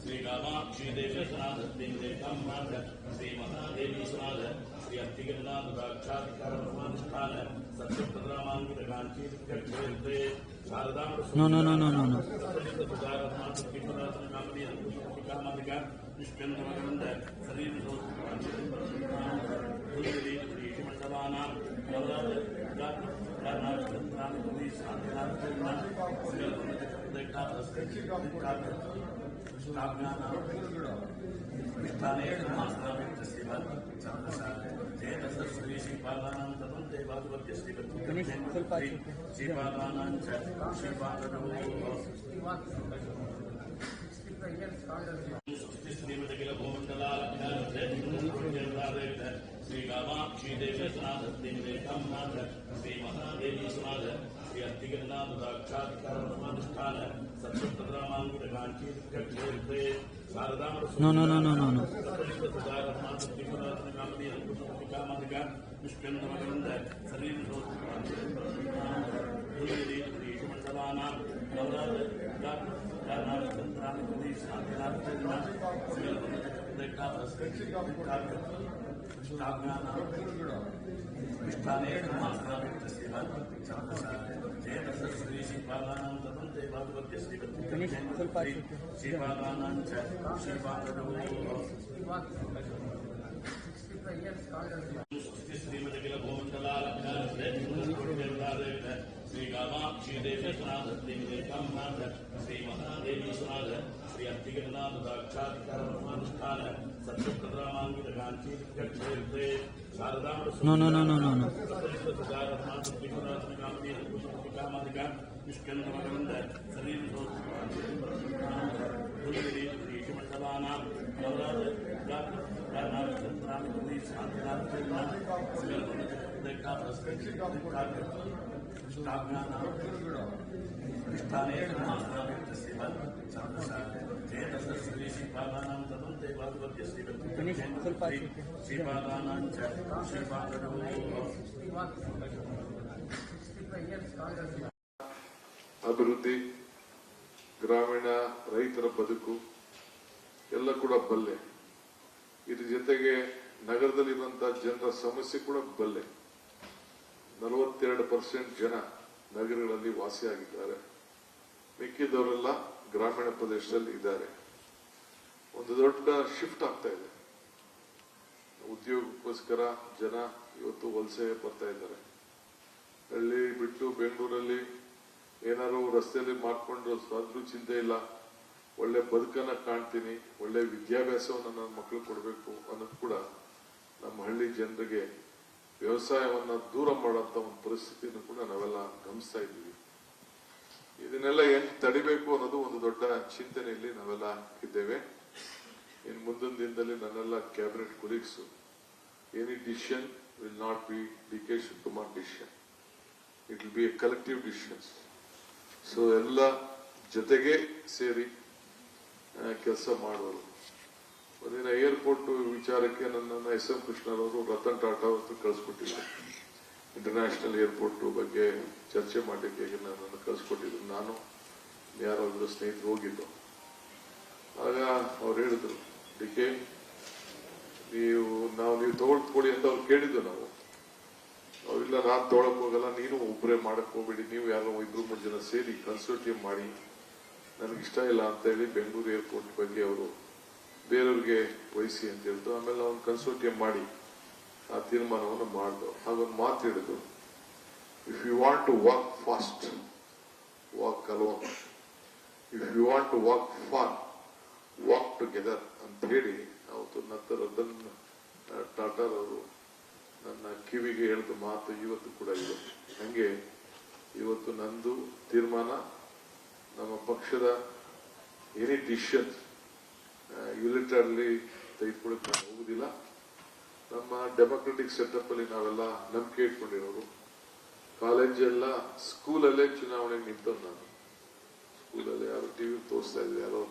श्री कामाक्षी देवी सनाथ देवी कामनाथ श्री महादेवी सनाथ श्री अत्तिगिरनाथ साक्षात्कार परमानुष्ठान सत्यप्रद्रामांकित कांची क्षेत्रे शारदा No. निष्कंदमकरंद शरीर श्री कामाक्षी देवी सनाथ देवी कामनाथ श्री महादेवी सनाथ श्री अत्तिगिरनाथ साक्षात्कार परमानुष्ठान सत्यप्रद्रामांकित कांची क्षेत्रे शारदा No. निष्कंदमकरंद शरीर श्री कामाक्षी देवी सनाथ देवी कामनाथ श्री महादेवी सनाथ श्री अत्तिगिरनाथ साक्षात्कार परमानुष्ठान सत्यप्रद्रामांकित कांची क्षेत्रे शारदा No. निष्कंदमकरंद शरीर ಅಭಿವೃದ್ಧಿ, ಗ್ರಾಮೀಣ ರೈತರ ಬದುಕು ಎಲ್ಲ ಕೂಡ ಬಲ್ಲೆ. ಇದ್ರ ಜೊತೆಗೆ ನಗರದಲ್ಲಿರುವಂತಹ ಜನರ ಸಮಸ್ಯೆ ಕೂಡ ಬಲ್ಲೆ. 42% ಜನ ನಗರಗಳಲ್ಲಿ ವಾಸಿಯಾಗಿದ್ದಾರೆ, ಮಿಕ್ಕಿದವರೆಲ್ಲ ಗ್ರಾಮೀಣ ಪ್ರದೇಶದಲ್ಲಿ ಇದ್ದಾರೆ. ಒಂದು ದೊಡ್ಡ ಶಿಫ್ಟ್ ಆಗ್ತಾ ಇದೆ. ಉದ್ಯೋಗಕ್ಕೋಸ್ಕರ ಜನ ಇವತ್ತು ವಲಸೆ ಬರ್ತಾ ಇದ್ದಾರೆ. ಹಳ್ಳಿ ಬಿಟ್ಟು ಬೆಂಗಳೂರಲ್ಲಿ ಏನಾದ್ರು ರಸ್ತೆಯಲ್ಲಿ ಮಾಡ್ಕೊಂಡು ಅದ್ರೂ ಚಿಂತೆ ಇಲ್ಲ, ಒಳ್ಳೆ ಬದುಕನ್ನ ಕಾಣ್ತೀನಿ, ಒಳ್ಳೆ ವಿದ್ಯಾಭ್ಯಾಸವನ್ನು ನನ್ನ ಮಕ್ಕಳು ಕೊಡಬೇಕು ಅನ್ನೋದು ಕೂಡ ನಮ್ಮ ಹಳ್ಳಿ ಜನರಿಗೆ ವ್ಯವಸಾಯವನ್ನ ದೂರ ಮಾಡುವಂತ ಒಂದು ಪರಿಸ್ಥಿತಿಯನ್ನು ಕೂಡ ನಾವೆಲ್ಲ ಗಮನಿಸ್ತಾ ಇದ್ದೀವಿ. ಇದನ್ನೆಲ್ಲ ಹೆಂಗ್ ತಡಿಬೇಕು ಅನ್ನೋದು ಒಂದು ದೊಡ್ಡ ಚಿಂತನೆಯಲ್ಲಿ ನಾವೆಲ್ಲ ಇದ್ದೇವೆ. ಇನ್ನು ಮುಂದಿನ ದಿನದಲ್ಲಿ ನನ್ನೆಲ್ಲ cabinet colleagues, any decision will not be D K Shivakumar decision, it will be A collective decisions. So ಎಲ್ಲ ಜೊತೆಗೆ ಸೇರಿ ಕೆಲಸ ಮಾಡುವರು. ಒಂದಿನ ಏರ್ಪೋರ್ಟ್ ವಿಚಾರಕ್ಕೆ ನನ್ನನ್ನು ಎಸ್ ಎಂ ಕೃಷ್ಣರವರು ರತನ್ ಟಾಟಾ ಅವರು ಕಳಿಸ್ಕೊಟ್ಟಿದ್ರು. ಇಂಟರ್ನ್ಯಾಷನಲ್ ಏರ್ಪೋರ್ಟ್ ಬಗ್ಗೆ ಚರ್ಚೆ ಮಾಡಲಿಕ್ಕೆ ನನ್ನನ್ನು ಕಳಿಸ್ಕೊಟ್ಟಿದ್ರು. ನಾನು ಯಾರೋ ಸ್ನೇಹಿತರು ಹೋಗಿದ್ದು. ಆಗ ಅವ್ರು ಹೇಳಿದ್ರು, ಡಿಕೆ ನೀವು ತಗೊಳ್ಕೊಳ್ಳಿ ಅಂತ ಅವ್ರು ಕೇಳಿದ್ದು. ನಾವು ಇಲ್ಲ, ನಾನು ತಗೊಳಕ್ ಹೋಗಲ್ಲ, ನೀನು ಒಬ್ಬರೇ ಮಾಡಕ್ ಹೋಗ್ಬೇಡಿ, ನೀವು ಯಾರೋ 2-3 ಜನ ಸೇರಿ ಕನ್ಸೋರ್ಟಿಯಂ ಮಾಡಿ, ನನಗಿಷ್ಟ ಇಲ್ಲ ಅಂತ ಹೇಳಿ ಬೆಂಗಳೂರು ಏರ್ಪೋರ್ಟ್ ಬಗ್ಗೆ ಅವರು ಬೇರೆಯವ್ರಿಗೆ ವಹಿಸಿ ಅಂತ ಹೇಳಿದ್ರು. ಆಮೇಲೆ ಅವ್ನು ಕನ್ಸೋರ್ಟಿಯಂ ಮಾಡಿ ಆ ತೀರ್ಮಾನವನ್ನು ಮಾಡಿದ್ರು. ಹಾಗೊಂದು ಮಾತು ಹೇಳಿದ್ರು, if you want to walk fast walk alone, if you want to walk far walk together ಅಂತ ಹೇಳಿ ಅವತ್ತು ರತನ್ ಟಾಟಾರ್ ಅವರು ನನ್ನ ಕಿವಿಗೆ ಹೇಳಿದ ಮಾತು ಇವತ್ತು ಕೂಡ ಇದೆ. ಹಂಗೆ ಇವತ್ತು ನಂದು ತೀರ್ಮಾನ, ನಮ್ಮ ಪಕ್ಷದ ಎನಿ ಡಿಸಿಷನ್ ಯುನಿಟರ್ಲಿ ತೆಗೆದುಕೊಳ್ಳಕ್ಕೆ ನಾನು ಹೋಗುದಿಲ್ಲ. ನಮ್ಮ ಡೆಮೊಕ್ರೆಟಿಕ್ ಸೆಟಪ್ ಅಲ್ಲಿ ನಾವೆಲ್ಲ ನಂಬಿಕೆ ಇಟ್ಕೊಂಡಿರೋರು. ಕಾಲೇಜೆಲ್ಲ ಸ್ಕೂಲಲ್ಲೇ ಚುನಾವಣೆಗೆ ನಿಂತದ್ದು ನಾನು. ಸ್ಕೂಲಲ್ಲಿ ಯಾರು ಟಿವಿ ತೋರಿಸ್ತಾ ಇದ್ರು, ಯಾರೋ